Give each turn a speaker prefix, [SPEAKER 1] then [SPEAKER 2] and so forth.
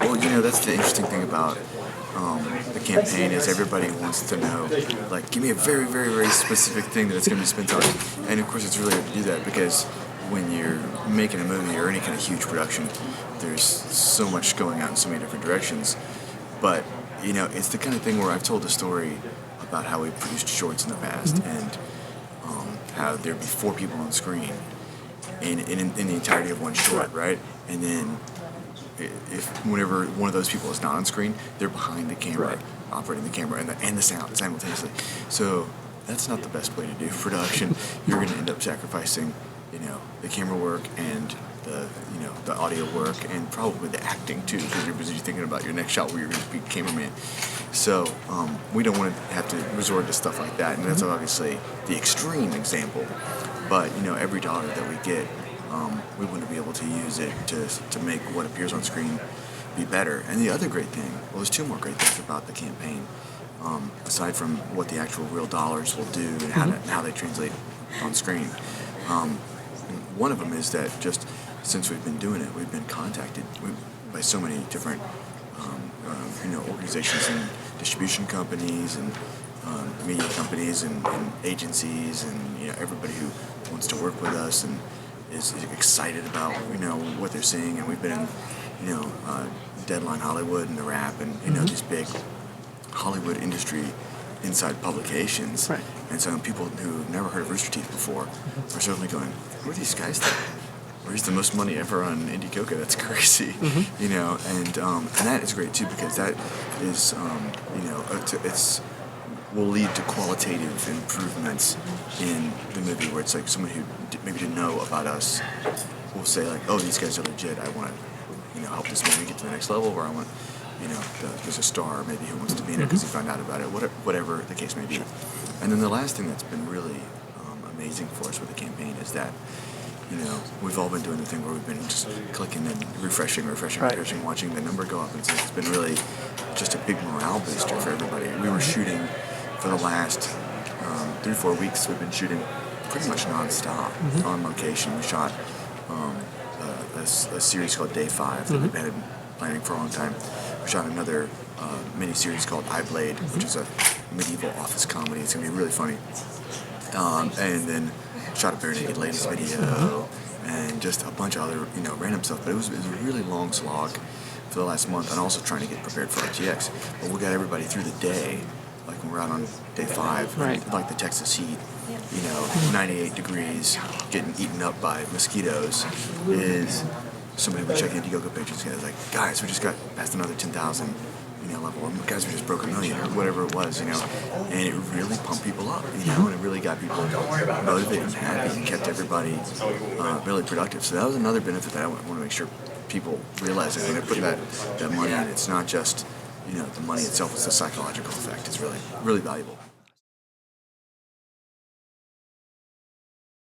[SPEAKER 1] Well, that's the interesting thing about the campaign is everybody wants to know, like, give me a very, very, very specific thing that it's going to be spent on. And of course, it's really hard to do that because when you're making a movie or any kind of huge production, there's so much going out in so many different directions. But, it's the kind of thing where I've told a story about how we produced shorts in the past and how there'd be 4 people on screen in the entirety of one short, right? And then if whenever one of those people is not on screen, they're behind the camera, operating the camera and the sound simultaneously. So that's not the best way to do production. You're going to end up sacrificing, the camera work and the audio work and probably the acting too, because you're busy thinking about your next shot where you're going to be cameraman. So we don't want to have to resort to stuff like that, and that's obviously the extreme example. But every dollar that we get, we want to be able to use it to make what appears on screen be better. And the other great thing, well, there's 2 more great things about the campaign, aside from what the actual real dollars will do and how they translate on screen. One of them is that just since we've been doing it, we've been contacted by so many different organizations and distribution companies and media companies and agencies and everybody who wants to work with us and is excited about what they're seeing. And we've been in Deadline Hollywood and The Wrap and these big Hollywood industry inside publications.
[SPEAKER 2] Right.
[SPEAKER 1] And so people who've never heard of Rooster Teeth before are certainly going, who are these guys that raise the most money ever on Indiegogo? That's crazy. And that is great too, because that is it's will lead to qualitative improvements in the movie, where it's like someone who maybe didn't know about us will say like, oh, these guys are legit, I want to help this movie get to the next level, or I want there's a star maybe who wants to be in it because he found out about it, whatever the case may be. And then the last thing that's been really amazing for us with the campaign is that we've all been doing the thing where we've been just clicking and refreshing, watching the number go up, and so it's been really just a big morale booster for everybody. We were shooting for the last 3 or 4 weeks. We've been shooting pretty much nonstop on location. We shot a series called Day 5 that we've been planning for a long time. We shot another mini-series called I Blade, which is a medieval office comedy. It's going to be really funny. And then shot a Bare Naked Ladies video and just a bunch of other random stuff. But it was a really long slog for the last month, and also trying to get prepared for RTX. But we got everybody through the day, like when we're out on Day 5, like the Texas heat, 98 degrees, getting eaten up by mosquitoes, is somebody would check Indiegogo pages and like, guys, we just got past another 10,000 level, or guys, we just broke 1 million, or whatever it was, and it really pumped people up, and it really got people motivated and happy and kept everybody really productive. So that was another benefit that I want to make sure people realize that when they put that money in, it's not just the money itself, it's the psychological effect is really, really valuable.